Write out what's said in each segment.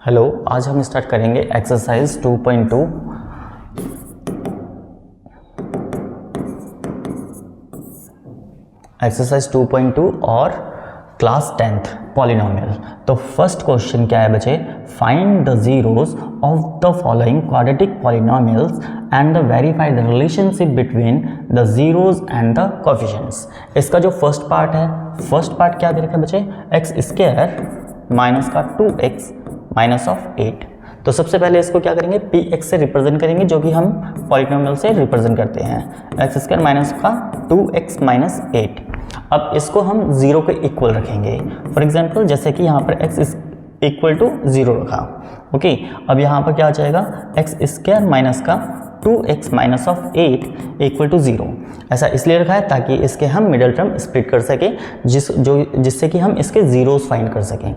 Hello, आज हम start करेंगे एक्सरसाइज 2.2। एक्सरसाइज 2.2 और क्लास 10th पॉलिनोमियल। तो फर्स्ट क्वेश्चन क्या है बच्चे, find the zeros of the following quadratic polynomials and the verify the relationship between the zeros and the coefficients. इसका जो फर्स्ट पार्ट है, फर्स्ट पार्ट क्या दे रखा है बच्चे, एक्स स्क्वायर माइनस का 2x माइनस ऑफ 8। तो सबसे पहले इसको क्या करेंगे, पी एक्स से रिप्रेजेंट करेंगे, जो कि हम पॉलिनोमियल से रिप्रेजेंट करते हैं, एक्स स्क्वायर माइनस का 2x माइनस 8। अब इसको हम 0 के इक्वल रखेंगे। फॉर एग्जांपल जैसे कि यहाँ पर x इक्वल टू 0 रखा, ओके। अब यहाँ पर क्या आ जाएगा, एक्स स्क्वायर माइनस का 2x minus of 8 equal to 0। ऐसा इसलिए रखा है ताकि इसके हम मिडल टर्म स्प्लिट कर सकें, जिससे कि हम इसके जीरोस फाइंड कर सकें।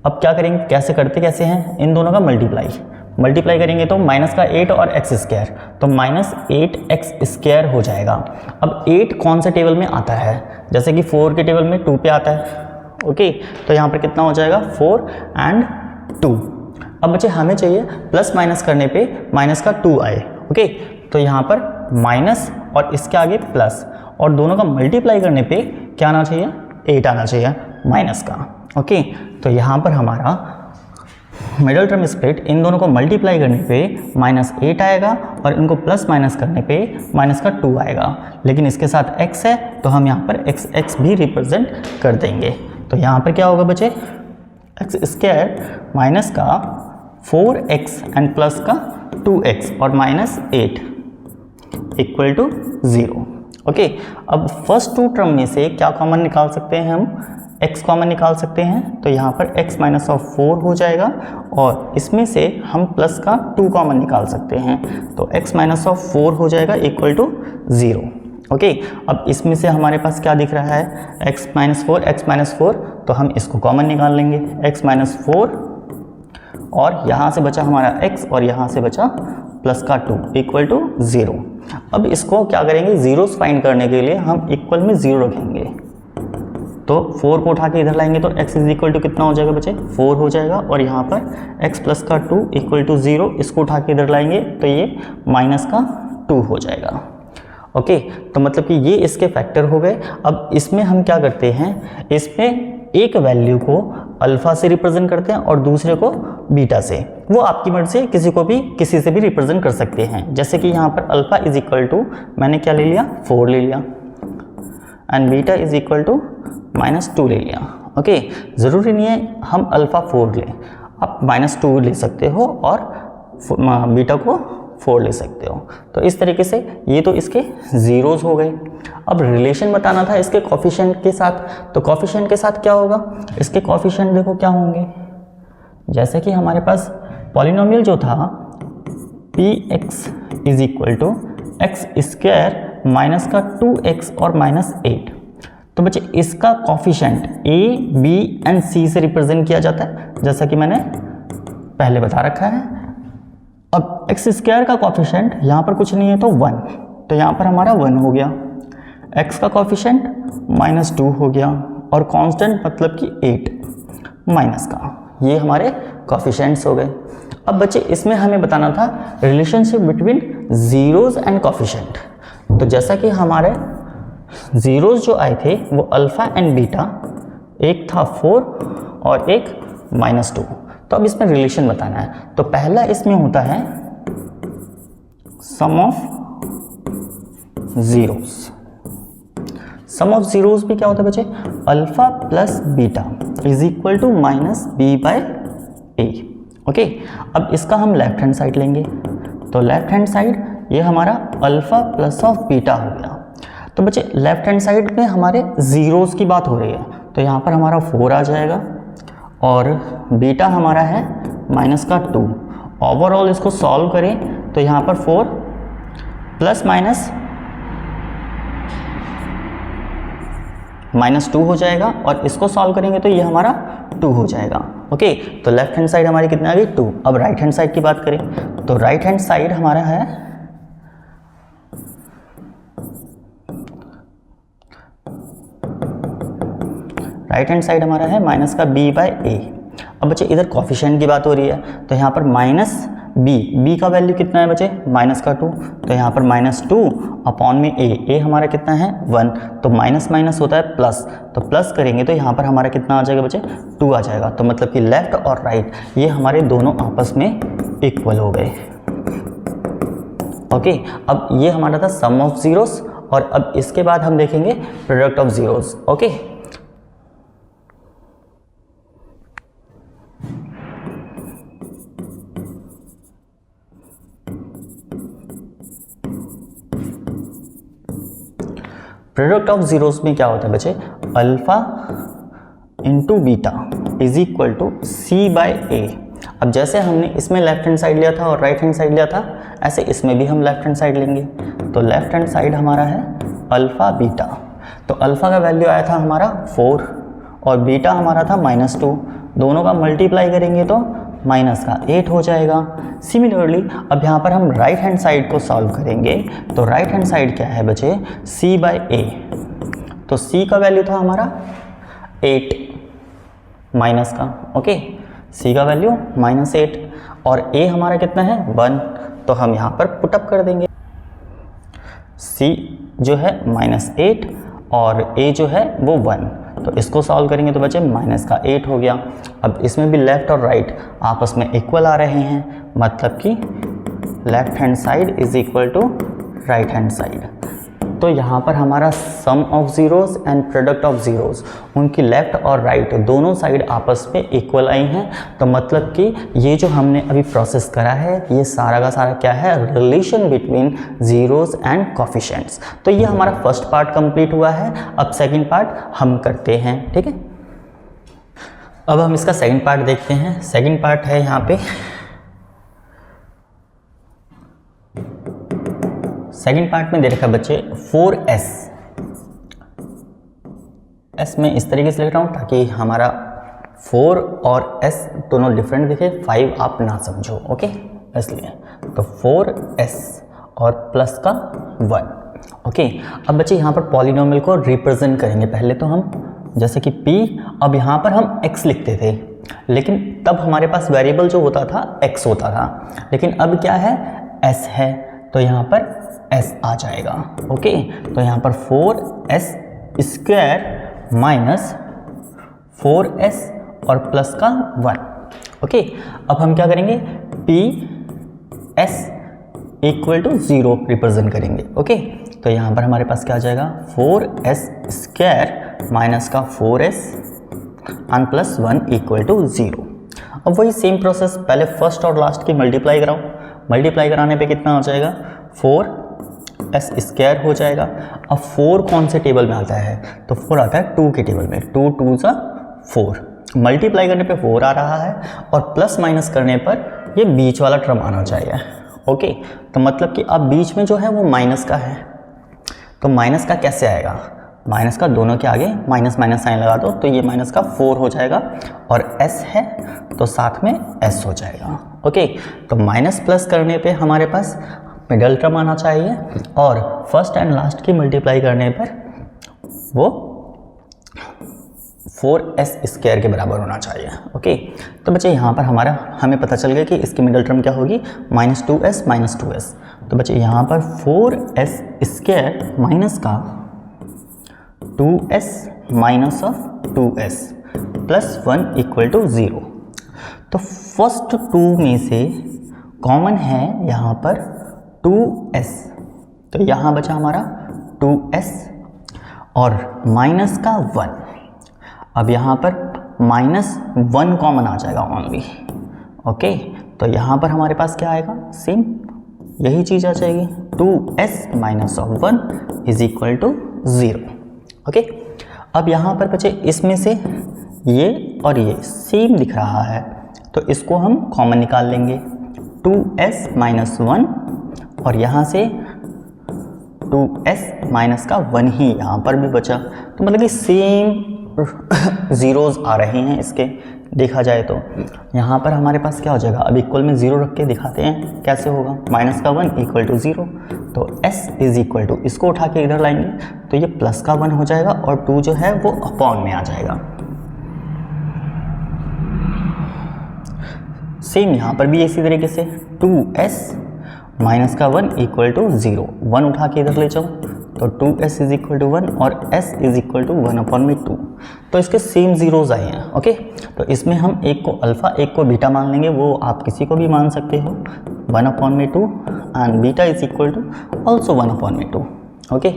अब क्या करेंगे, कैसे करते कैसे हैं, इन दोनों का मल्टीप्लाई करेंगे तो माइनस का 8 और एक्स स्क्वायर, तो माइनस 8x स्क्वायर हो जाएगा। अब 8 कौन से टेबल में आता है, जैसे कि 4 के टेबल में 2 पे आता है, ओके। तो यहाँ पर कितना हो जाएगा, 4 एंड 2। अब बच्चे हमें चाहिए प्लस माइनस करने पे माइनस का 2 आए, ओके। तो यहाँ पर माइनस और इसके आगे प्लस, और दोनों का मल्टीप्लाई करने पे क्या आना चाहिए, 8 आना चाहिए माइनस का, ओके। तो यहाँ पर हमारा मिडल टर्म स्प्लिट, इन दोनों को मल्टीप्लाई करने पे माइनस 8 आएगा और इनको प्लस माइनस करने पे माइनस का 2 आएगा। लेकिन इसके साथ x है तो हम यहाँ पर x भी रिप्रेजेंट कर देंगे। तो यहाँ पर क्या होगा बच्चे, एक्स स्क्वायर माइनस का 4x एंड प्लस का 2x और माइनस 8 इक्वल टू 0, ओके। अब फर्स्ट टू टर्म में से क्या कॉमन निकाल सकते हैं, हम x कॉमन निकाल सकते हैं। तो यहाँ पर x माइनस ऑफ 4 हो जाएगा और इसमें से हम प्लस का 2 कॉमन निकाल सकते हैं, तो x माइनस ऑफ 4 हो जाएगा इक्वल टू 0, ओके। अब इसमें से हमारे पास क्या दिख रहा है, x माइनस 4, तो हम इसको कॉमन निकाल लेंगे, x माइनस 4 और यहाँ से बचा हमारा x और यहाँ से बचा प्लस का 2 इक्वल टू 0। अब इसको क्या करेंगे, जीरोस फाइंड करने के लिए हम इक्वल में 0 रखेंगे। तो 4 को उठा के इधर लाएंगे तो x इज इक्वल टू कितना हो जाएगा बच्चे, 4 हो जाएगा। और यहाँ पर x प्लस का 2 इक्वल टू 0, इसको उठा के इधर लाएंगे तो ये माइनस का 2 हो जाएगा, ओके। तो मतलब कि ये इसके फैक्टर हो गए। अब इसमें हम क्या करते हैं, इसमें एक वैल्यू को अल्फा से रिप्रेजेंट करते हैं और दूसरे को बीटा से। वो आपकी मर्जी से किसी से भी रिप्रेजेंट कर सकते हैं। जैसे कि यहाँ पर अल्फा इज इक्वल टू, मैंने क्या ले लिया, 4 ले लिया, and beta is equal to -2 ले लिया, ओके। ज़रूरी नहीं है हम अल्फ़ा 4 लें, आप -2 ले सकते हो और बीटा को 4 ले सकते हो। तो इस तरीके से ये तो इसके ज़ीरोज़ हो गए। अब रिलेशन बताना था इसके कोफिशिएंट के साथ, तो कोफिशिएंट के साथ क्या होगा, इसके कोफिशिएंट देखो क्या होंगे, जैसे कि हमारे पास पॉलिनोमियल जो था px is equal to x square minus का 2x और माइनस 8। तो बच्चे इसका coefficient a, b and c से रिप्रेजेंट किया जाता है, जैसा कि मैंने पहले बता रखा है। अब एक्स स्क्वायर का कॉफिशिएंट यहाँ पर कुछ नहीं है तो 1, तो यहाँ पर हमारा 1 हो गया। x का कॉफिशिएंट -2 हो गया और कांस्टेंट मतलब कि 8 माइनस का, ये हमारे कॉफिशिएंट्स हो गए। अब बच्चे इसमें हमें बताना था relationship between zeros and coefficient. तो जैसा कि हमारे जीरोज जो आए थे वो अल्फा एंड बीटा, एक था 4 और एक -2। तो अब इसमें रिलेशन बताना है। तो पहला इसमें होता है sum of zeros. Sum of zeros भी क्या होता है बच्चे, alpha plus beta is equal to -b/a, okay. अब इसका हम लेफ्ट हैंड साइड लेंगे, तो लेफ्ट हैंड साइड ये हमारा अल्फा प्लस ऑफ बीटा हो गया। तो बच्चे लेफ्ट हैंड साइड में हमारे जीरोस की बात हो रही है, तो यहाँ पर हमारा 4 आ जाएगा और बीटा हमारा है माइनस का 2। ओवरऑल इसको सॉल्व करें तो यहाँ पर 4 प्लस माइनस -2 हो जाएगा और इसको सॉल्व करेंगे तो ये हमारा 2 हो जाएगा, ओके। तो लेफ्ट हैंड साइड हमारी कितनी आ गई, 2। अब राइट हैंड साइड की बात करें तो राइट हैंड साइड हमारा है माइनस का b/a। अब बच्चे इधर कॉफिशिएंट की बात हो रही है, तो यहाँ पर माइनस बी का वैल्यू कितना है बच्चे, माइनस का 2, तो यहाँ पर -2 अपॉन में ए हमारा कितना है 1, तो माइनस माइनस होता है प्लस, तो प्लस करेंगे तो यहाँ पर हमारा कितना आ जाएगा बच्चे 2 आ जाएगा। तो मतलब कि लेफ्ट और राइट ये हमारे दोनों आपस में इक्वल हो गए। ओके, अब ये हमारा था सम ऑफ जीरोस, और अब इसके बाद हम देखेंगे product of zeros. Okay, product of zeros में क्या होता है बच्चे, alpha into beta is equal to C by A. अब जैसे हमने इसमें लेफ्ट हैंड साइड लिया था और राइट हैंड साइड लिया था, ऐसे इसमें भी हम लेफ्ट हैंड साइड लेंगे। तो लेफ्ट हैंड साइड हमारा है अल्फा बीटा, तो अल्फा का वैल्यू आया था हमारा 4 और बीटा हमारा था -2, दोनों का मल्टीप्लाई करेंगे तो माइनस का 8 हो जाएगा। सिमिलरली अब यहाँ पर हम राइट हैंड साइड को सॉल्व करेंगे, तो राइट हैंड साइड क्या है बच्चे, c बाय ए, तो c का वैल्यू था हमारा 8 माइनस का, ओके, c का वैल्यू -8 और a हमारा कितना है 1, तो हम यहाँ पर पुटअप कर देंगे। c जो है -8 और a जो है वो 1, तो इसको सॉल्व करेंगे तो बच्चे माइनस का 8 हो गया। अब इसमें भी लेफ़्ट और राइट आपस में इक्वल आ रहे हैं, मतलब कि left hand side is equal to right hand side. तो यहाँ पर हमारा sum of zeros and product of zeros, उनकी लेफ़्ट और राइट दोनों साइड आपस में इक्वल आई हैं। तो मतलब कि ये जो हमने अभी प्रोसेस करा है ये सारा का सारा क्या है, relation between zeros and coefficients. तो ये हमारा फर्स्ट पार्ट कंप्लीट हुआ है। अब सेकंड पार्ट हम करते हैं, ठीक है। अब हम इसका सेकंड पार्ट देखते हैं। सेकंड पार्ट है यहाँ पे, सेकंड पार्ट में दे रखा है बच्चे 4s, s में इस तरीके से लिख रहा हूँ ताकि हमारा 4 और s दोनों डिफरेंट दिखे, 5 आप ना समझो, ओके, इसलिए तो 4s और प्लस का 1, ओके। अब बच्चे यहाँ पर पॉलिनोमियल को रिप्रेजेंट करेंगे। पहले तो हम जैसे कि p, अब यहाँ पर हम x लिखते थे, लेकिन तब हमारे पास वेरिएबल जो होता था x होता था, लेकिन अब क्या है s है, तो यहाँ पर s आ जाएगा, ओके। तो यहाँ पर 4s स्क्वायर माइनस 4s और प्लस का 1, ओके। अब हम क्या करेंगे, ps इक्वल टू 0 रिप्रेजेंट करेंगे, ओके। तो यहाँ पर हमारे पास क्या आ जाएगा, 4s स्क्वायर माइनस का 4s and plus 1 equal to 0। अब वही सेम प्रोसेस, पहले फर्स्ट और लास्ट की मल्टीप्लाई कराओ, मल्टीप्लाई कराने पे कितना हो जाएगा, 4s स्क्वायर हो जाएगा। अब 4 कौन से टेबल में आता है, तो 4 आता है 2 के टेबल में, 2 2 सा 4, मल्टीप्लाई करने पे 4 आ रहा है और प्लस माइनस करने पर ये बीच वाला टर्म आना चाहिए, ओके। तो मतलब कि अब बीच में जो है वो माइनस का है, तो माइनस का कैसे आएगा, माइनस का दोनों के आगे माइनस माइनस साइन लगा दो, तो ये माइनस का 4 हो जाएगा और s है तो साथ में s हो जाएगा, ओके। तो माइनस प्लस करने पे हमारे पास मिडल टर्म आना चाहिए और फर्स्ट एंड लास्ट की मल्टीप्लाई करने पर वो 4s स्क्वायर के बराबर होना चाहिए, ओके। तो बच्चे यहाँ पर हमें पता चल गया कि इसकी मिडल टर्म क्या होगी, -2s माइनस 2s। तो बच्चे यहाँ पर 4s स्क्वायर माइनस का 2s minus of 2s plus 1 equal to 0। तो फर्स्ट 2 में से कॉमन है यहाँ पर 2s, तो यहाँ बचा हमारा 2s और माइनस का 1। अब यहाँ पर -1 कॉमन आ जाएगा ओनली, ओके। तो यहाँ पर हमारे पास क्या आएगा, सेम यही चीज़ आ जाएगी, 2s minus of 1 is equal to 0, okay. अब यहाँ पर बचे इसमें से ये और ये सेम दिख रहा है, तो इसको हम कॉमन निकाल लेंगे, 2s माइनस 1 और यहाँ से 2s माइनस का 1 ही यहाँ पर भी बचा। तो मतलब कि सेम ज़ीरोज़ आ रहे हैं इसके, देखा जाए तो यहाँ पर हमारे पास क्या हो जाएगा, अब इक्वल में 0 रख के दिखाते हैं कैसे होगा, माइनस का 1 इक्वल टू 0, तो s इज इक्वल टू, इसको उठा के इधर लाएंगे तो ये प्लस का 1 हो जाएगा और 2 जो है वो अपॉन में आ जाएगा, सेम यहाँ पर भी इसी तरीके से 2s माइनस का 1 इक्वल टू 0, 1 उठा के इधर ले जाओ तो 2s इज इक्वल टू 1 और s इज इक्वल टू 1/2। तो इसके सेम जीरोज आए हैं। ओके, तो इसमें हम एक को अल्फ़ा एक को बीटा मान लेंगे, वो आप किसी को भी मान सकते हो, 1/2 and beta is equal to also 1/2। Okay,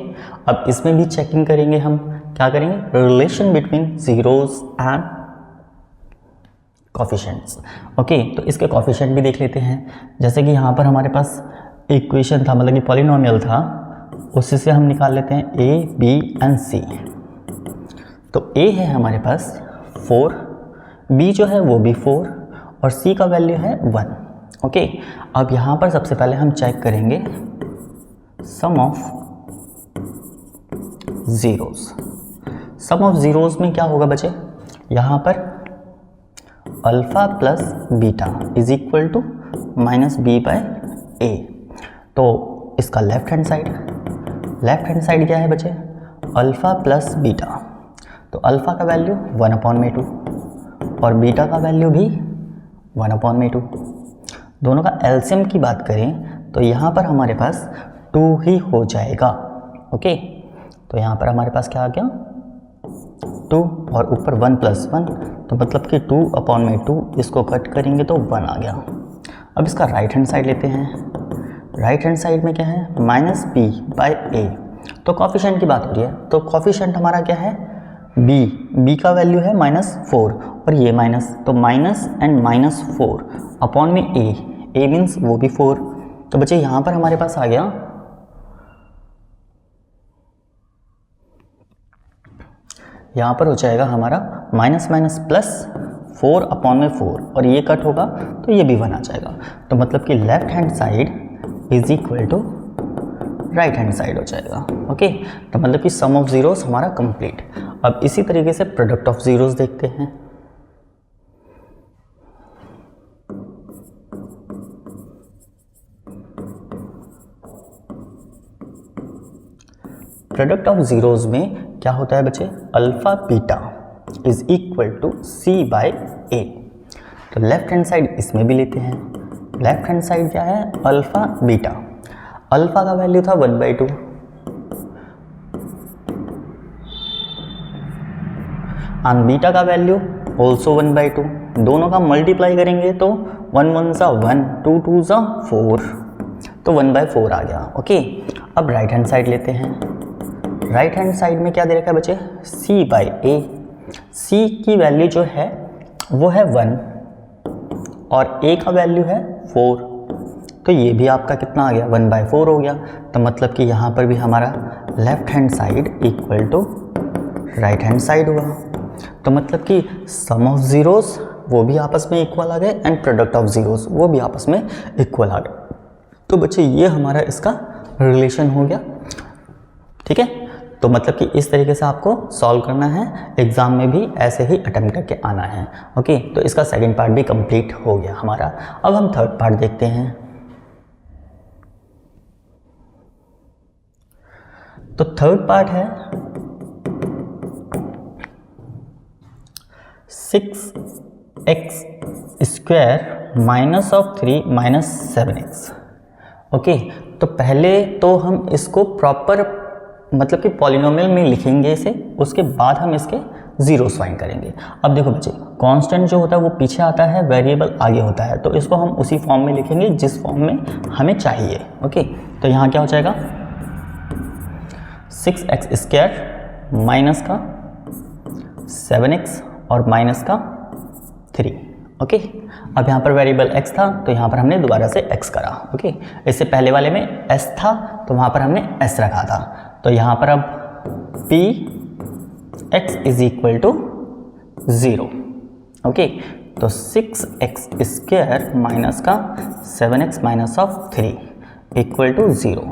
अब इसमें भी चेकिंग करेंगे हम, क्या करेंगे, relation between zeros and coefficients. Okay, तो इसके कॉफिशेंट भी देख लेते हैं। जैसे कि यहाँ पर हमारे पास इक्वेशन था, मतलब कि पॉलिनोमियल था, उसी से हम निकाल लेते हैं a, b एंड c। तो a है हमारे पास 4, b जो है वो भी 4 और c का वैल्यू है 1। ओके, अब यहाँ पर सबसे पहले हम चेक करेंगे sum of zeros. Sum of zeros में क्या होगा बच्चे, यहाँ पर alpha plus beta is equal to minus B by A. तो इसका लेफ्ट हैंड साइड क्या है बच्चे, अल्फ़ा प्लस बीटा। तो अल्फ़ा का वैल्यू 1/2 और बीटा का वैल्यू भी 1/2। दोनों का एलसीएम की बात करें तो यहाँ पर हमारे पास 2 ही हो जाएगा। ओके, तो यहाँ पर हमारे पास क्या आ गया, 2 और ऊपर 1 + 1, तो मतलब कि 2/2, इसको कट करेंगे तो 1 आ गया। अब इसका राइट हैंड साइड लेते हैं। राइट हैंड साइड में क्या है, माइनस बी बाय ए। तो कॉफिशेंट की बात हो रही है, तो कॉफिशेंट हमारा क्या है, बी का वैल्यू है -4 और ये माइनस, तो माइनस एंड -4 अपॉन में ए मीन्स वो भी 4। तो बच्चे यहाँ पर हमारे पास आ गया, यहाँ पर हो जाएगा हमारा माइनस +4/4 और ये कट होगा तो ये भी 1 आ जाएगा। तो मतलब कि left hand side is equal to right hand side हो जाएगा। ओके, तो मतलब कि सम ऑफ ज़ीरोज़ हमारा कंप्लीट। अब इसी तरीके से प्रोडक्ट ऑफ ज़ीरोज़ देखते हैं। प्रोडक्ट ऑफ ज़ीरोज़ में क्या होता है बच्चे, alpha beta is equal to c by A. तो लेफ्ट हैंड साइड इसमें भी लेते हैं। लेफ्ट हैंड साइड क्या है, अल्फ़ा बीटा। अल्फ़ा का वैल्यू था 1/2 एंड बीटा का वैल्यू ऑल्सो 1/2। दोनों का मल्टीप्लाई करेंगे तो 1 1 सा 1, 2 2 सा 4, तो 1/4 आ गया। ओके, अब राइट हैंड साइड लेते हैं। राइट हैंड साइड में क्या दे रखा है बच्चे, c बाय ए। c की वैल्यू जो है वो है 1 और a का वैल्यू है 4, तो ये भी आपका कितना आ गया, 1/4 हो गया। तो मतलब कि यहाँ पर भी हमारा left hand side equal to right hand side हुआ। तो मतलब कि सम ऑफ ज़ीरोज़ वो भी आपस में इक्वल आ गए एंड प्रोडक्ट ऑफ ज़ीरोज़ वो भी आपस में इक्वल आ गए। तो बच्चे ये हमारा इसका रिलेशन हो गया। ठीक है, तो मतलब कि इस तरीके से आपको सॉल्व करना है, एग्ज़ाम में भी ऐसे ही अटेम्प्ट करके आना है। ओके, तो इसका सेकंड पार्ट भी कंप्लीट हो गया हमारा। अब हम थर्ड पार्ट देखते हैं। तो थर्ड पार्ट है 6x² -3 -7x। ओके, तो पहले तो हम इसको प्रॉपर मतलब कि पॉलिनोमियल में लिखेंगे इसे, उसके बाद हम इसके ज़ीरोस फाइंड करेंगे। अब देखो बच्चे, कांस्टेंट जो होता है वो पीछे आता है, वेरिएबल आगे होता है, तो इसको हम उसी फॉर्म में लिखेंगे जिस फॉर्म में हमें चाहिए। ओके, तो यहाँ क्या हो जाएगा, 6x² माइनस का 7x और माइनस का 3। ओके, अब यहाँ पर वेरिएबल x था तो यहाँ पर हमने दोबारा से x करा। ओके, इससे पहले वाले में s था तो वहाँ पर हमने s रखा था। तो यहाँ पर अब p x is equal to 0। Okay, तो 6x² माइनस का 7x minus of 3 equal to 0।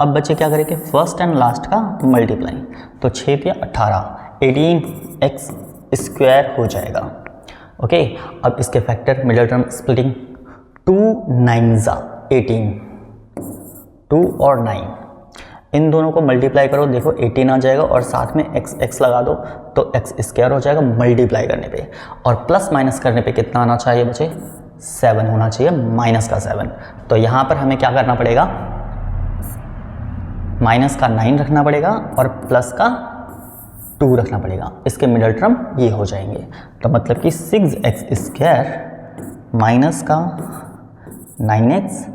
अब बच्चे क्या करेंगे, फर्स्ट एंड लास्ट का मल्टीप्लाई, तो 6 या 18, 18x² हो जाएगा। ओके, अब इसके फैक्टर मिडिल टर्म स्प्लिटिंग, 2 9 18, 2 और 9 इन दोनों को मल्टीप्लाई करो, देखो 18 आ जाएगा और साथ में x लगा दो तो x² हो जाएगा मल्टीप्लाई करने पे, और प्लस माइनस करने पे कितना आना चाहिए बच्चे, 7 होना चाहिए, माइनस का 7। तो यहाँ पर हमें क्या करना पड़ेगा, माइनस का 9 रखना पड़ेगा और प्लस का 2 रखना पड़ेगा। इसके मिडल टर्म ये हो जाएंगे। तो मतलब कि 6x² माइनस का 9x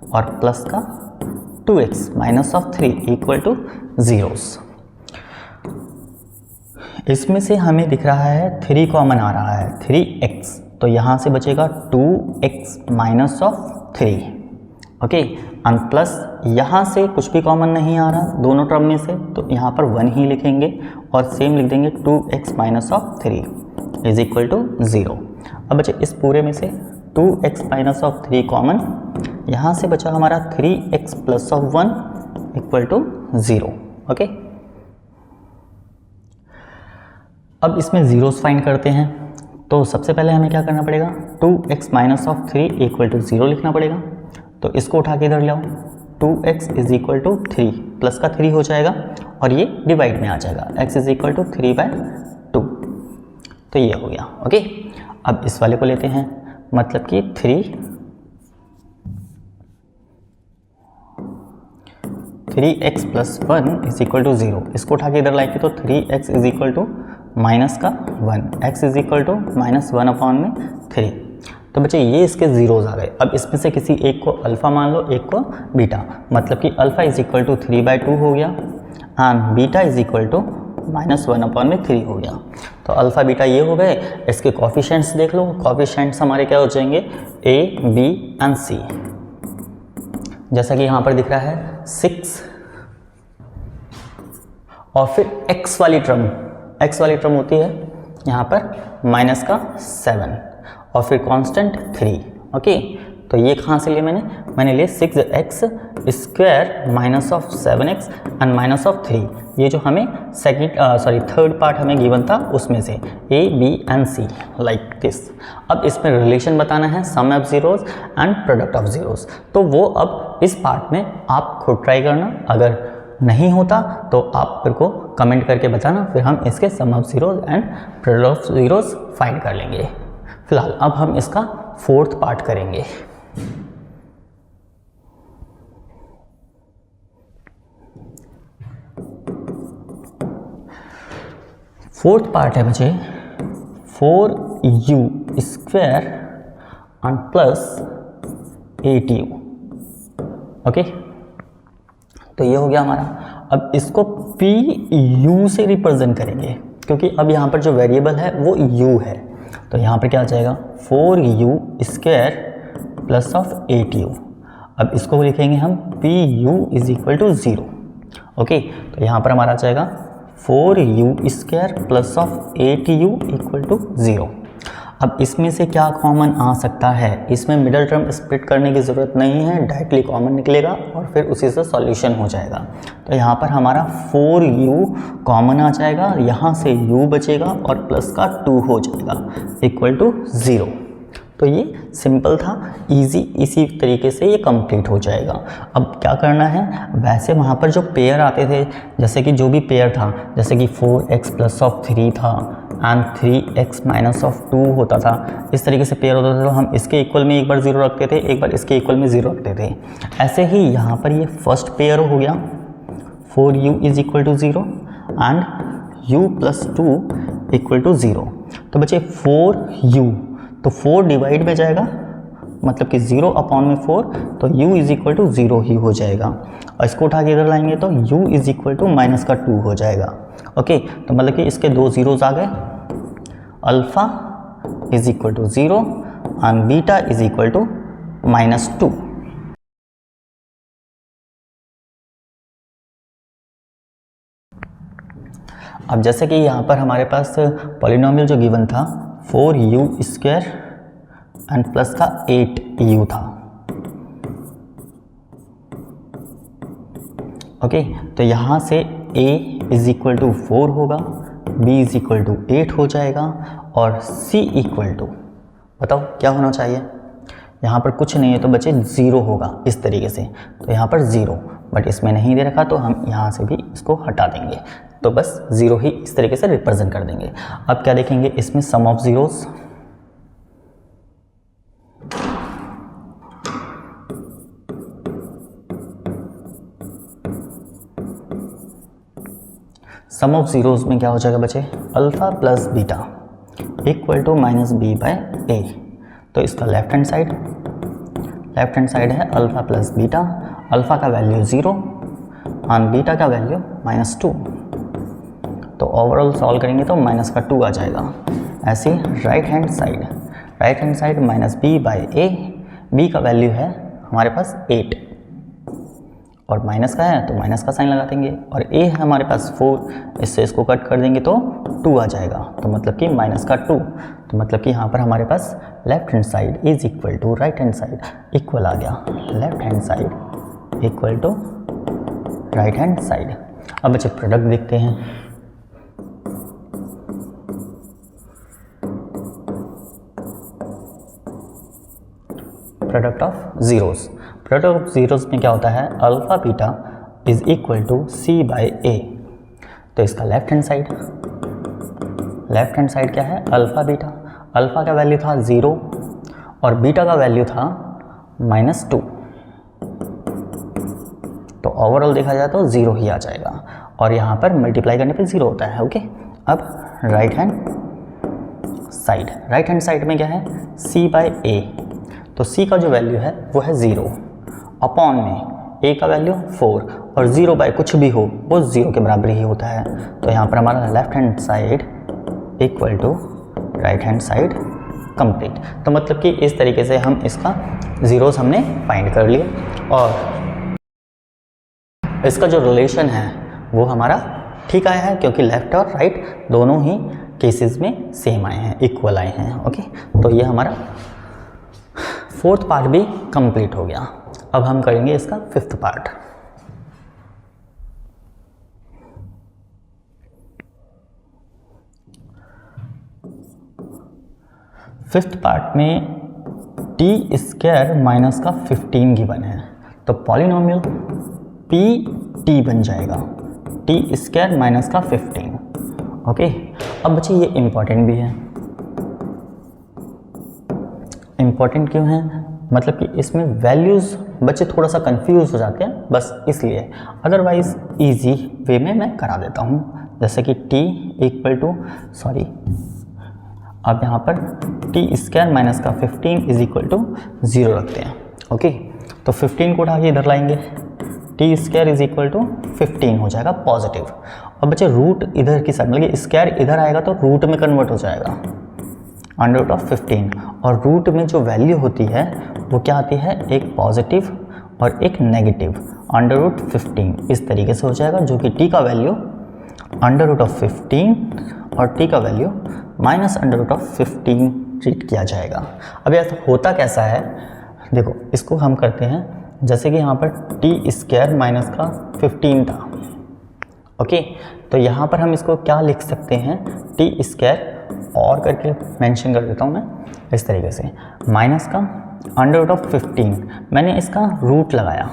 और प्लस का 2x minus of 3 equal to 0। इसमें से हमें दिख रहा है 3 कॉमन आ रहा है, 3x, तो यहाँ से बचेगा 2x minus of 3, okay. And plus यहाँ से कुछ भी कॉमन नहीं आ रहा दोनों टर्म में से, तो यहाँ पर 1 ही लिखेंगे और सेम लिख देंगे 2x minus of 3 is equal to 0। अब बचे इस पूरे में से 2x माइनस ऑफ 3 कॉमन, यहाँ से बचा हमारा 3x plus of 1 equal to 0, okay. अब इसमें जीरोस फाइंड करते हैं। तो सबसे पहले हमें क्या करना पड़ेगा, 2x minus of 3 equal to 0 लिखना पड़ेगा। तो इसको उठा के इधर ले आओ, 2x is equal to 3 plus का 3 हो जाएगा और ये डिवाइड में आ जाएगा, x इज इक्वल टू 3/2। तो ये हो गया, ओके। अब इस वाले को लेते हैं, मतलब कि 3x plus 1 is equal to 0। इसको उठा के इधर लाएंगे तो 3x is equal to minus का 1, x is equal to minus 1 upon में 3। तो बच्चे ये इसके जीरोज आ गए। अब इसमें से किसी एक को अल्फ़ा मान लो, एक को बीटा, मतलब कि अल्फ़ा इज इक्वल टू 3/2 हो गया and beta is equal to minus 1 upon में 3 हो गया। तो अल्फ़ा बीटा ये हो गए। इसके कॉफिशेंट्स देख लो, कॉफिशेंट्स हमारे क्या हो जाएंगे, a, b एंड c। जैसा कि यहाँ पर दिख रहा है 6 और फिर x वाली टर्म होती है यहाँ पर माइनस का 7 और फिर कांस्टेंट 3, ओके। तो ये कहाँ से लिए मैंने लिए 6x² minus of 7x and minus of 3। ये जो हमें थर्ड पार्ट हमें गिवन था उसमें से a, b and c, like this. अब इसमें रिलेशन बताना है, sum of zeros and product of zeros. तो वो अब इस पार्ट में आप खुद ट्राई करना, अगर नहीं होता तो आप फिर को कमेंट करके बताना, फिर हम इसके sum of zeros and product of zeros find कर लेंगे। फिलहाल अब हम इसका 4th पार्ट करेंगे। फोर्थ पार्ट है बच्चे 4u² and plus 8u, okay. तो ये हो गया हमारा। अब इसको pu से रिप्रेजेंट करेंगे, क्योंकि अब यहाँ पर जो वेरिएबल है वो u है। तो यहाँ पर क्या आ जाएगा, 4u² प्लस ऑफ 8u। अब इसको लिखेंगे हम pu is equal to 0, okay. तो यहाँ पर हमारा आ जाएगा 4u² plus of 8u equal to 0। अब इसमें से क्या कॉमन आ सकता है, इसमें मिडल टर्म स्प्लिट करने की ज़रूरत नहीं है, डायरेक्टली कॉमन निकलेगा और फिर उसी से सॉल्यूशन हो जाएगा। तो यहाँ पर हमारा 4u कॉमन आ जाएगा, यहाँ से u बचेगा और प्लस का 2 हो जाएगा इक्वल टू 0। तो ये सिंपल था, इजी, इसी तरीके से ये कंप्लीट हो जाएगा। अब क्या करना है, वैसे वहाँ पर जो पेयर आते थे, जैसे कि जो भी पेयर था, जैसे कि 4x प्लस ऑफ 3 था एंड 3x माइनस ऑफ 2 होता था, इस तरीके से पेयर होता था। तो हम इसके इक्वल में एक बार 0 रखते थे, एक बार इसके इक्वल में 0 रखते थे। ऐसे ही यहाँ पर ये फर्स्ट पेयर हो गया 4u is equal to 0 and u plus 2 equal to 0। तो बचे 4u, तो 4 डिवाइड में जाएगा, मतलब कि 0 अपॉन में 4, तो u इज इक्वल टू 0 ही हो जाएगा। और इसको उठा के इधर लाएंगे तो u is equal to minus का 2 हो जाएगा, ओके। तो मतलब कि इसके 2 जीरोस आ गए, alpha is equal to 0 and beta is equal to minus 2। अब जैसे कि यहाँ पर हमारे पास पॉलिनोमियल जो गिवन था 4u² एंड प्लस का 8u था, ओके। तो यहाँ से a इज इक्वल टू 4 होगा, b इज इक्वल टू 8 हो जाएगा और c इक्वल टू, बताओ क्या होना चाहिए। यहाँ पर कुछ नहीं है तो बचे 0 होगा इस तरीके से। तो यहाँ पर 0, बट इसमें नहीं दे रखा तो हम यहाँ से भी इसको हटा देंगे, तो बस 0 ही इस तरीके से रिप्रेजेंट कर देंगे। अब क्या देखेंगे, इसमें sum of zeros, sum of zeros में क्या हो जाएगा बच्चे, alpha plus beta equal to minus B by A. तो इसका लेफ्ट हैंड साइड है अल्फ़ा प्लस बीटा, अल्फ़ा का वैल्यू 0 और बीटा का वैल्यू -2। तो ओवरऑल सॉल्व करेंगे तो माइनस का 2 आ जाएगा। ऐसे right hand side minus B by A, B का वैल्यू है हमारे पास 8 और माइनस का है तो माइनस का साइन लगा देंगे, और ए है हमारे पास 4, इससे इसको कट कर देंगे तो 2 आ जाएगा। तो मतलब कि माइनस का 2, तो मतलब कि यहाँ पर हमारे पास left hand side is equal to right hand side equal आ गया, left hand side equal to right hand side. अब बच्चे प्रोडक्ट देखते हैं। प्रोडक्ट ऑफ ज़ीरोज़ में क्या होता है, alpha beta is equal to C by A. तो इसका लेफ्ट हैंड साइड क्या है, अल्फ़ा बीटा, अल्फ़ा का वैल्यू था 0 और बीटा का वैल्यू था -2। तो ओवरऑल देखा जाए तो 0 ही आ जाएगा, और यहाँ पर मल्टीप्लाई करने पे 0 होता है। ओके, अब राइट हैंड साइड में क्या है, c बाई ए। तो c का जो वैल्यू है वो है 0 अपॉन में a का वैल्यू 4, और 0 बाई कुछ भी हो वो 0 के बराबर ही होता है। तो यहाँ पर हमारा left hand side equal to right hand side complete. तो मतलब कि इस तरीके से हम इसका ज़ीरोज़ हमने फाइंड कर लिए, और इसका जो रिलेशन है वो हमारा ठीक आया है, क्योंकि लेफ्ट और राइट दोनों ही केसेस में सेम आए हैं, इक्वल आए हैं। ओके, तो ये हमारा 4th पार्ट भी कंप्लीट हो गया। अब हम करेंगे इसका 5th पार्ट। फिफ्थ पार्ट में टी स्क्वायर माइनस का 15 गिवन है, तो पॉलिनोमियल पी टी बन जाएगा, टी स्क्वायर माइनस का 15। ओके, अब बच्चे ये इम्पॉर्टेंट भी है। इम्पॉर्टेंट क्यों है, मतलब कि इसमें वैल्यूज़ बच्चे थोड़ा सा कंफ्यूज हो जाते हैं, बस इसलिए। अदरवाइज इजी वे में मैं करा देता हूँ, जैसे कि t इक्वल टू अब यहाँ पर टी स्क्वायर माइनस का 15 इज इक्वल टू 0 रखते हैं। ओके, तो 15 को उठा के इधर लाएंगे, T square is equal to 15 हो जाएगा पॉजिटिव। अब बच्चे रूट इधर की साइड, मतलब स्क्वायर इधर आएगा तो रूट में कन्वर्ट हो जाएगा, अंडर रूट ऑफ 15, और रूट में जो वैल्यू होती है वो क्या आती है, एक पॉजिटिव और एक नेगेटिव, अंडर रूट 15 इस तरीके से हो जाएगा, जो कि टी का वैल्यू अंडर रूट ऑफ 15 और टी का value minus under root of 15 treat किया जाएगा। अब यह होता कैसा है, देखो इसको हम करते हैं, जैसे कि यहाँ पर टी स्क्वायर माइनस का 15 था। ओके, तो यहाँ पर हम इसको क्या लिख सकते हैं, टी स्क्वायर और करके मेंशन कर देता हूँ मैं इस तरीके से, माइनस का अंडर रूट ऑफ 15, मैंने इसका रूट लगाया।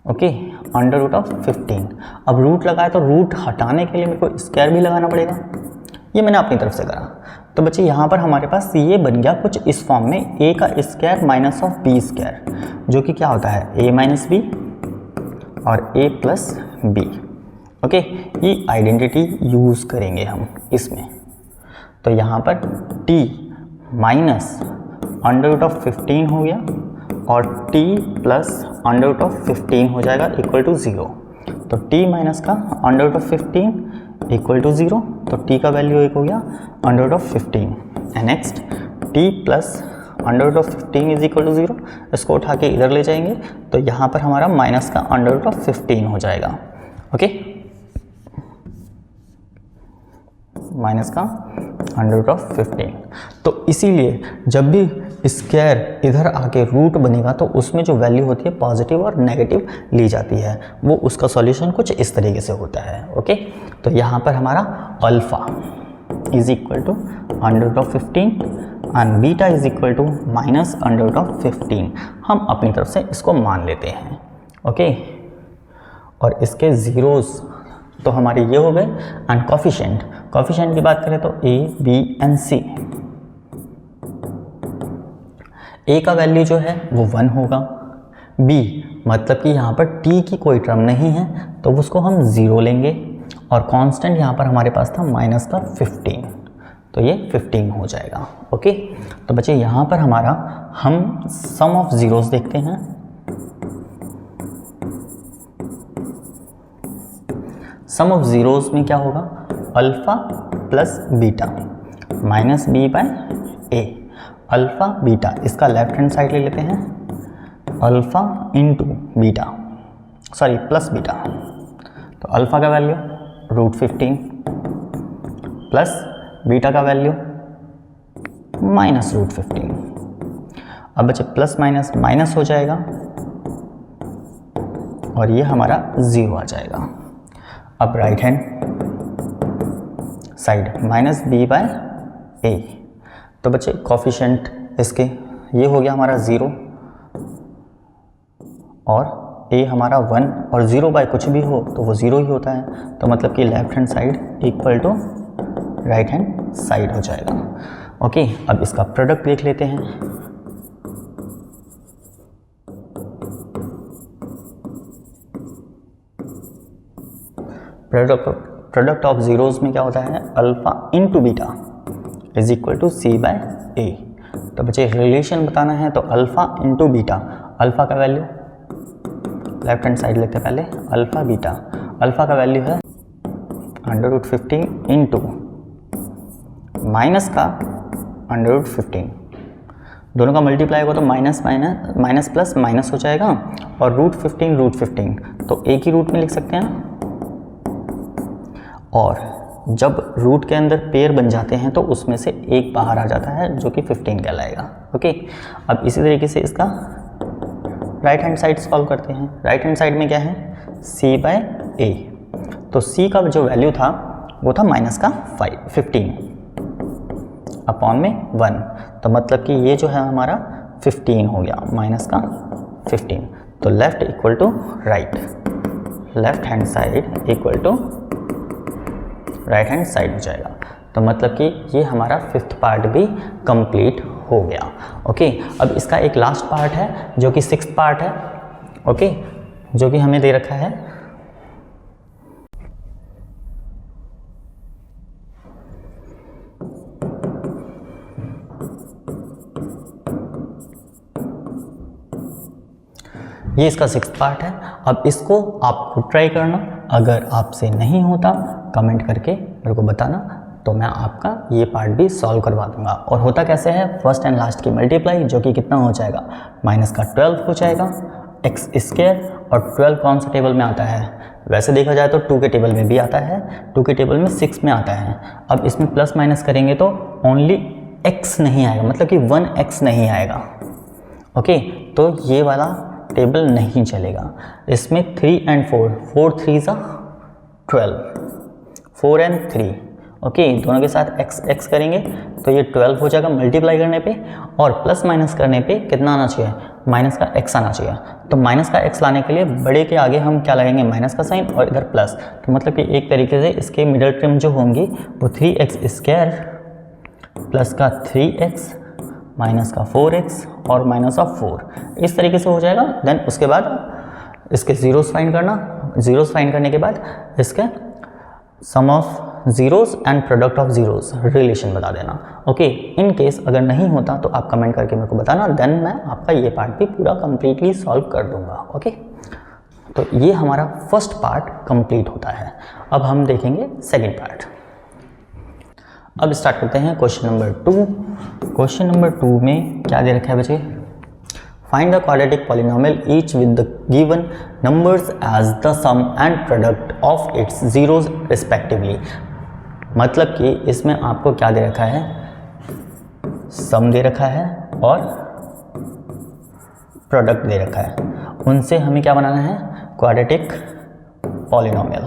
Okay, under root of 15। अब रूट लगाया तो रूट हटाने के लिए मेरे को स्क्वायर भी लगाना पड़ेगा, ये मैंने अपनी तरफ से करा। तो बच्चे यहाँ पर हमारे पास ये बन गया कुछ इस फॉर्म में, a का square minus of B square, जो कि क्या होता है a माइनस बी और a प्लस बी। ओके, ये आइडेंटिटी यूज़ करेंगे हम इसमें। तो यहाँ पर t minus under root of 15 हो गया और t plus under root of 15 हो जाएगा इक्वल टू 0। तो t माइनस का under root of 15 equal to 0, तो t का वैल्यू एक हो गया under root of 15। And next t plus under root of 15 is equal to 0, इसको उठा के इधर ले जाएंगे, तो यहाँ पर हमारा माइनस का अंडर रूट ऑफ 15 हो जाएगा। ओके, माइनस का अंडर रूट ऑफ 15। तो इसीलिए जब भी स्क्वायर इधर आके रूट बनेगा तो उसमें जो वैल्यू होती है पॉजिटिव और नेगेटिव ली जाती है, वो उसका सॉल्यूशन कुछ इस तरीके से होता है। ओके, तो यहाँ पर हमारा alpha is equal to under root of 15 and beta is equal to minus under root of 15, हम अपनी तरफ से इसको मान लेते हैं। ओके, और इसके ज़ीरोज़ तो हमारे ये हो गए। एंड कॉफिशिएंट की बात करें तो a, b and c। a का वैल्यू जो है वो 1 होगा, b मतलब कि यहाँ पर t की कोई टर्म नहीं है तो उसको हम 0 लेंगे, और कांस्टेंट यहाँ पर हमारे पास था माइनस का 15, तो ये 15 हो जाएगा। ओके, तो बच्चे यहाँ पर हमारा हम सम ऑफ ज़ीरोस देखते हैं। सम ऑफ ज़ीरोस में क्या होगा, alpha plus beta minus B by A. Alpha beta, इसका लेफ्ट हैंड साइड ले लेते हैं, alpha into beta, sorry plus beta. तो अल्फ़ा का वैल्यू √15 प्लस बीटा का वैल्यू माइनस √15। अब बच्चे प्लस माइनस माइनस हो जाएगा और ये हमारा 0 आ जाएगा। अब right hand side minus B by A. तो बच्चे कॉफिशेंट इसके ये हो गया हमारा 0 और ए हमारा 1 और 0 बाय कुछ भी हो तो वो 0 ही होता है। तो मतलब कि left hand side equal to right hand side हो जाएगा। ओके, अब इसका प्रोडक्ट देख लेते हैं। प्रोडक्ट ऑफ ज़ीरोज़ में क्या होता है, alpha into beta is equal to C by A. तो बच्चे रिलेशन बताना है तो अल्फ़ा इंटू बीटा, अल्फ़ा का वैल्यू लेफ्ट हैंड साइड लेते हैं पहले, अल्फ़ा बीटा, अल्फ़ा का वैल्यू है √15 इंटू माइनस का √15, दोनों का मल्टीप्लाई होगा तो minus minus minus plus minus हो जाएगा और √15 तो एक ही रूट में लिख सकते हैं। और जब रूट के अंदर पेयर बन जाते हैं तो उसमें से एक बाहर आ जाता है जो कि 15 कहलाएगा। ओके, अब इसी तरीके से इसका राइट हैंड साइड सॉल्व करते हैं। राइट हैंड साइड में क्या है, c बाय ए। तो c का जो वैल्यू था वो था माइनस का 15 अपॉन में 1, तो मतलब कि ये जो है हमारा 15 हो गया, माइनस का 15। तो left equal to right, left hand side equal to right hand side हो जाएगा। तो मतलब कि ये हमारा 5th पार्ट भी कंप्लीट हो गया। ओके, अब इसका एक लास्ट पार्ट है जो कि 6th पार्ट है। ओके, जो कि हमें दे रखा है ये इसका 6th पार्ट है। अब इसको आपको ट्राई करना, अगर आपसे नहीं होता कमेंट करके मेरे को बताना, तो मैं आपका ये पार्ट भी सॉल्व करवा दूंगा। और होता कैसे है, फर्स्ट एंड लास्ट की मल्टीप्लाई जो कि कितना हो जाएगा, माइनस का 12 हो जाएगा एक्स स्क्वायर। और 12 कौन सा टेबल में आता है, वैसे देखा जाए तो 2 के टेबल में भी आता है, 2 के टेबल में 6 में आता है। अब इसमें प्लस माइनस करेंगे तो ओनली x नहीं आएगा, मतलब कि 1x नहीं आएगा। ओके, तो ये वाला टेबल नहीं चलेगा। इसमें 3 and 4, 4 3 12, 4 and 3। ओके, दोनों के साथ x करेंगे तो ये 12 हो जाएगा मल्टीप्लाई करने पे, और प्लस माइनस करने पे कितना आना चाहिए, माइनस का x आना चाहिए। तो माइनस का x लाने के लिए बड़े के आगे हम क्या लगाएंगे, माइनस का साइन, और इधर प्लस। तो मतलब कि एक तरीके से इसके मिडल टर्म जो होंगी वो 3x स्क्वायर प्लस का 3x माइनस का 4x और माइनस ऑफ 4, इस तरीके से हो जाएगा। देन उसके बाद इसके ज़ीरोस फाइंड करना, ज़ीरोस फाइंड करने के बाद इसके sum of zeros and product of zeros relation बता देना। ओके, इन केस अगर नहीं होता तो आप कमेंट करके मेरे को बताना, देन मैं आपका ये पार्ट भी पूरा कंप्लीटली सॉल्व कर दूंगा। ओके, तो ये हमारा फर्स्ट पार्ट कंप्लीट होता है। अब हम देखेंगे सेकेंड पार्ट। अब स्टार्ट करते हैं क्वेश्चन नंबर 2। क्वेश्चन नंबर 2 में क्या दे रखा है बच्चे, find the quadratic polynomial each with the given numbers as the sum and product of its zeros respectively. मतलब कि इसमें आपको क्या दे रखा है, सम दे रखा है और प्रोडक्ट दे रखा है, उनसे हमें क्या बनाना है, quadratic polynomial.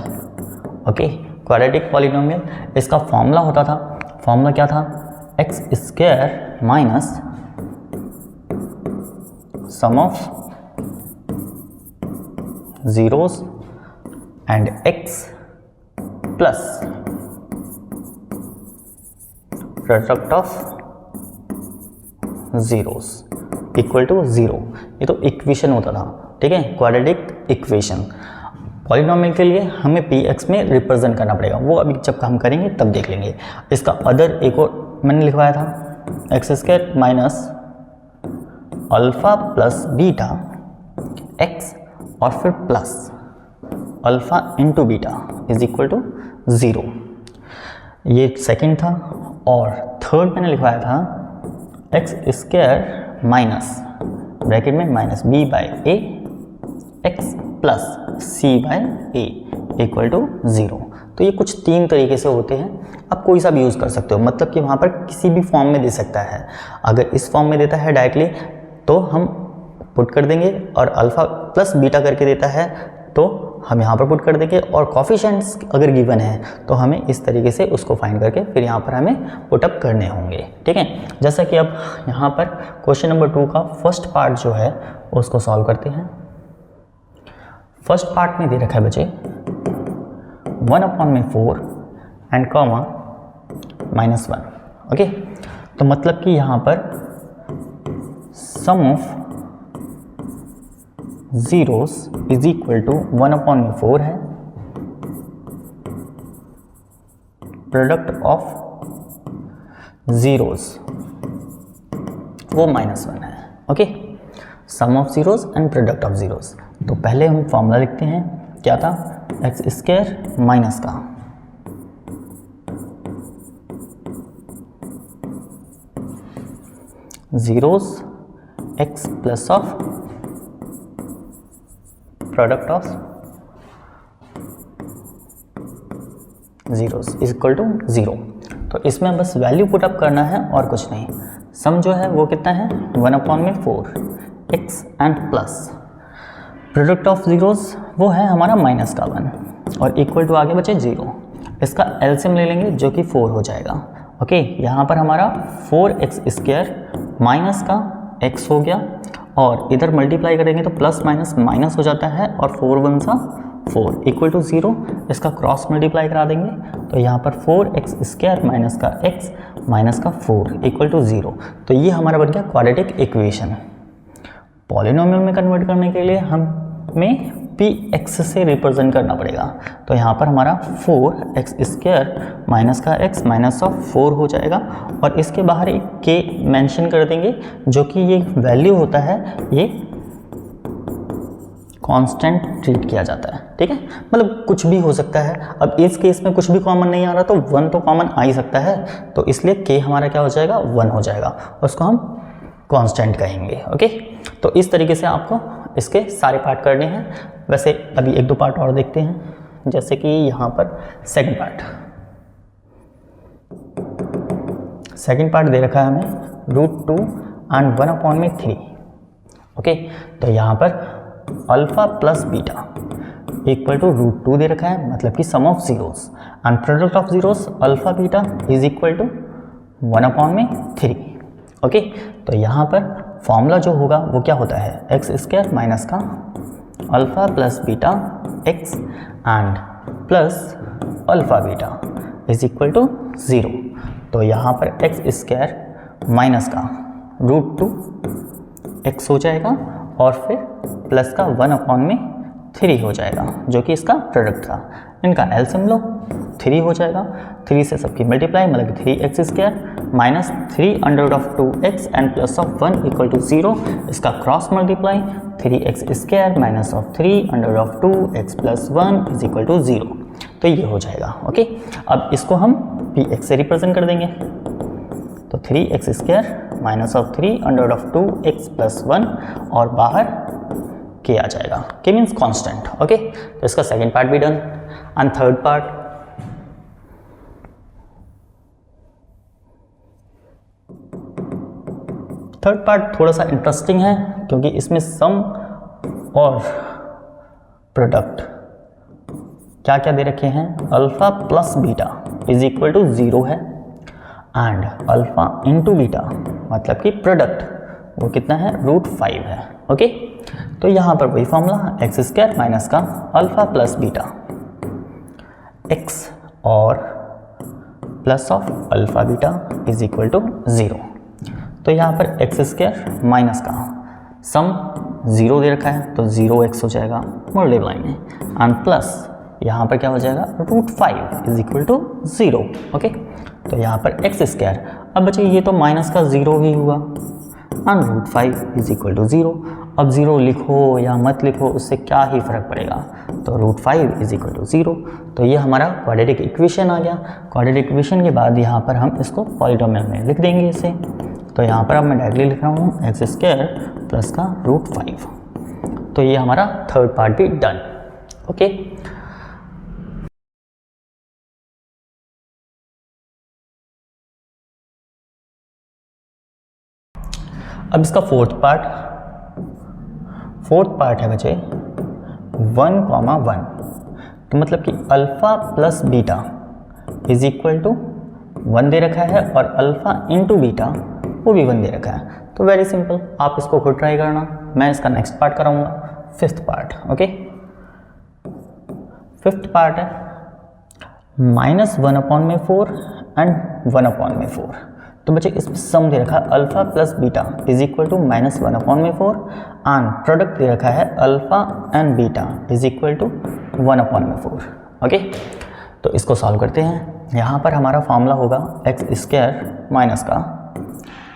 Okay, quadratic polynomial, इसका फॉर्मूला होता था, फॉर्मूला क्या था, x square minus sum of zeros and x plus product of zeros equal to 0। ये तो इक्वेशन होता था, ठीक है, क्वाड्रेटिक इक्वेशन। पॉलिनोमियल के लिए हमें पी एक्स में रिप्रेजेंट करना पड़ेगा, वो अभी जब हम करेंगे तब देख लेंगे। इसका अदर एक और मैंने लिखवाया था x square minus alpha plus beta x और फिर plus alpha into beta is equal to 0, ये सेकेंड था। और थर्ड मैंने लिखवाया था एक्स स्क्वायर माइनस ब्रैकेट में minus B by A x plus C by A equal to 0। तो ये कुछ 3 तरीके से होते हैं, आप कोई सा भी यूज़ कर सकते हो, मतलब कि वहाँ पर किसी भी फॉर्म में दे सकता है। अगर इस फॉर्म में देता है डायरेक्टली तो हम पुट कर देंगे, और अल्फ़ा प्लस बीटा करके देता है तो हम यहाँ पर पुट कर देंगे, और कॉफिशिएंट्स अगर गिवन है तो हमें इस तरीके से उसको फाइंड करके फिर यहाँ पर हमें पुटअप करने होंगे। ठीक है, जैसा कि अब यहाँ पर क्वेश्चन नंबर 2 का फर्स्ट पार्ट जो है उसको सॉल्व करते हैं। फर्स्ट पार्ट में दे रखा है बच्चे 1/4 एंड कॉमा -1। ओके, तो मतलब कि यहाँ पर sum of zeros is equal to 1/4 है, प्रोडक्ट ऑफ जीरोस वो -1 है। Okay, sum of zeros and product of zeros. तो पहले हम फॉर्मूला लिखते हैं, क्या था, एक्स स्क्वायर माइनस का zeros x plus of product of zeros is equal to 0। तो इसमें बस वैल्यू पुटअप करना है और कुछ नहीं। सम जो है वो कितना है 1/4 x and plus product of zeros वो है हमारा -1 और इक्वल टू आगे बचे 0। इसका एलसीएम ले लेंगे जो कि 4 हो जाएगा। ओके, यहाँ पर हमारा 4x स्क्वायर माइनस का x हो गया, और इधर मल्टीप्लाई करेंगे तो प्लस माइनस माइनस हो जाता है, और 4 1 सा 4 इक्वल टू 0। इसका क्रॉस मल्टीप्लाई करा देंगे तो यहाँ पर 4x स्क्वायर माइनस का x माइनस का 4 इक्वल टू 0। तो ये हमारा बन गया क्वाड्रेटिक इक्वेशन। पॉलिनोमियल में कन्वर्ट करने के लिए हमें px से रिप्रेजेंट करना पड़ेगा। तो यहाँ पर हमारा 4x स्क्वायर माइनस का x माइनस ऑफ 4 हो जाएगा, और इसके बाहर एक k मेंशन कर देंगे जो कि ये वैल्यू होता है, ये कांस्टेंट ट्रीट किया जाता है। ठीक है, मतलब कुछ भी हो सकता है। अब इस केस में कुछ भी कॉमन नहीं आ रहा तो 1 तो कॉमन आ ही सकता है, तो इसलिए k हमारा क्या हो जाएगा 1 हो जाएगा, और उसको हम कांस्टेंट कहेंगे। ओके, तो इस तरीके से आपको इसके सारे पार्ट करने हैं। वैसे अभी 1-2 पार्ट और देखते हैं, जैसे कि यहाँ पर सेकंड पार्ट दे रखा है हमें √2 एंड 1/3। ओके, तो यहाँ पर alpha plus beta equal to √2 दे रखा है, मतलब कि sum of zeros and product of zeros alpha beta is equal to 1/3। Okay, तो यहाँ पर फॉर्मूला जो होगा वो क्या होता है, एक्स स्क्वायर माइनस का alpha plus beta x and plus alpha beta is equal to 0। तो यहाँ पर एक्स स्क्वायर माइनस का √2 एक्स हो जाएगा, और फिर प्लस का 1/3 हो जाएगा जो कि इसका प्रोडक्ट था। इनका एलसीएम लो, 3 हो जाएगा, 3 से सबकी मल्टीप्लाई मतलब 3x square minus 3√2x and plus of 1 equal to 0। इसका cross multiply 3x square minus of 3√2x plus 1 is equal to 0। तो ये हो जाएगा। ओके, अब इसको हम px से रिप्रेजेंट कर देंगे, तो 3x square minus of 3√2x plus 1 और बाहर k आ जाएगा, k मीन्स कांस्टेंट। ओके, तो इसका सेकेंड पार्ट भी डन। एंड थर्ड पार्ट थोड़ा सा इंटरेस्टिंग है, क्योंकि इसमें सम और प्रोडक्ट क्या क्या दे रखे हैं, alpha plus beta is equal to 0 है, एंड अल्फा इंटू बीटा मतलब कि प्रोडक्ट वो कितना है √5 है। ओके, तो यहाँ पर वही फॉर्मूला एक्स स्क्वायर माइनस का अल्फा प्लस बीटा एक्स और plus of alpha beta is equal to 0। तो यहाँ पर एक्स स्क्वायर माइनस का सम 0 दे रखा है तो 0x हो जाएगा, मल्टीप्लाइंग है, एंड प्लस यहाँ पर क्या हो जाएगा √5 इज इक्वल टू 0। ओके, तो यहाँ पर एक्स स्क्वायर, अब बच्चे ये तो माइनस का 0 ही हुआ, एंड √5 इज इक्वल टू 0। अब 0 लिखो या मत लिखो उससे क्या ही फर्क पड़ेगा, तो √5 इज इक्वल टू 0। तो ये हमारा क्वाड्रेटिक इक्वेशन आ गया। क्वाड्रेटिक इक्वेशन के बाद यहाँ पर हम इसको पॉलीनोमियल में लिख देंगे इसे। तो यहाँ पर अब मैं डायरेक्टली लिख रहा हूँ एक्स स्क्वायर प्लस का √5। तो ये हमारा थर्ड पार्ट भी डन। ओके, अब इसका फोर्थ पार्ट है बच्चे 1,1। तो मतलब कि alpha plus beta is equal to 1 दे रखा है और अल्फ़ा इंटू बीटा वो भी 1 दे रखा है। तो वेरी सिंपल, आप इसको खुद ट्राई करना। मैं इसका नेक्स्ट पार्ट कराऊंगा, fifth part. Okay, fifth part है -1/4 एंड 1/4। तो बच्चे इसमें सम दे रखा है alpha plus beta is equal to -1/4 and product दे रखा है alpha and beta is equal to 1/4। Okay, तो इसको सॉल्व करते हैं। यहाँ पर हमारा फॉर्मूला होगा एक्स स्क्वायर माइनस का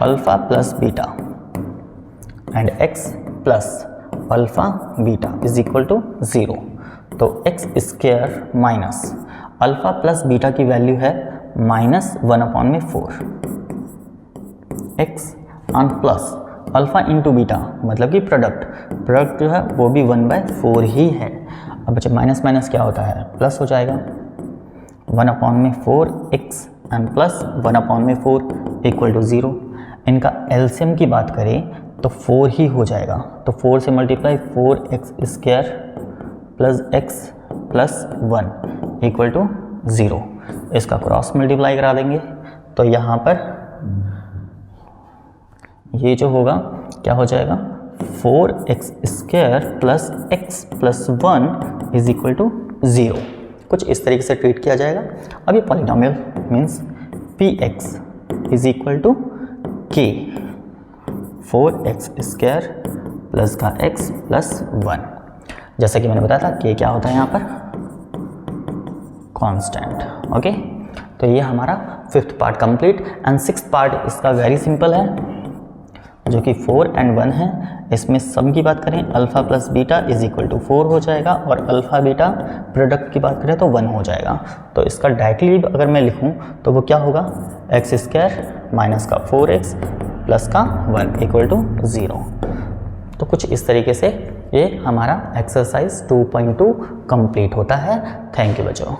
alpha plus beta and x plus alpha beta is equal to 0। तो x square minus alpha plus beta की वैल्यू है -1/4 x and plus alpha into beta मतलब कि प्रोडक्ट जो है वो भी 1/4 ही है। अब बच्चे माइनस माइनस क्या होता है, प्लस हो जाएगा। 1/4 x and plus 1/4 equal to 0। इनका एलसीएम की बात करें तो 4 ही हो जाएगा। तो 4 से multiply 4x square plus x plus 1 equal to 0। इसका क्रॉस मल्टीप्लाई करा देंगे तो यहाँ पर ये जो होगा क्या हो जाएगा 4x square plus x plus 1 is equal to 0। कुछ इस तरीके से ट्रीट किया जाएगा। अब ये polynomial means px is equal to k 4x square plus का x प्लस 1। जैसा कि मैंने बताया था k क्या होता है यहाँ पर कांस्टेंट। ओके, तो ये हमारा fifth part complete and sixth part इसका वेरी सिंपल है जो कि 4 एंड 1 है। इसमें सम की बात करें alpha plus beta is equal to 4 हो जाएगा और अल्फ़ा बीटा प्रोडक्ट की बात करें तो 1 हो जाएगा। तो इसका डायरेक्टली अगर मैं लिखूं तो वो क्या होगा एक्स स्क्वायर माइनस का 4x प्लस का 1 इक्वल टू 0। तो कुछ इस तरीके से ये हमारा एक्सरसाइज 2.2 कंप्लीट होता है। थैंक यू बच्चों।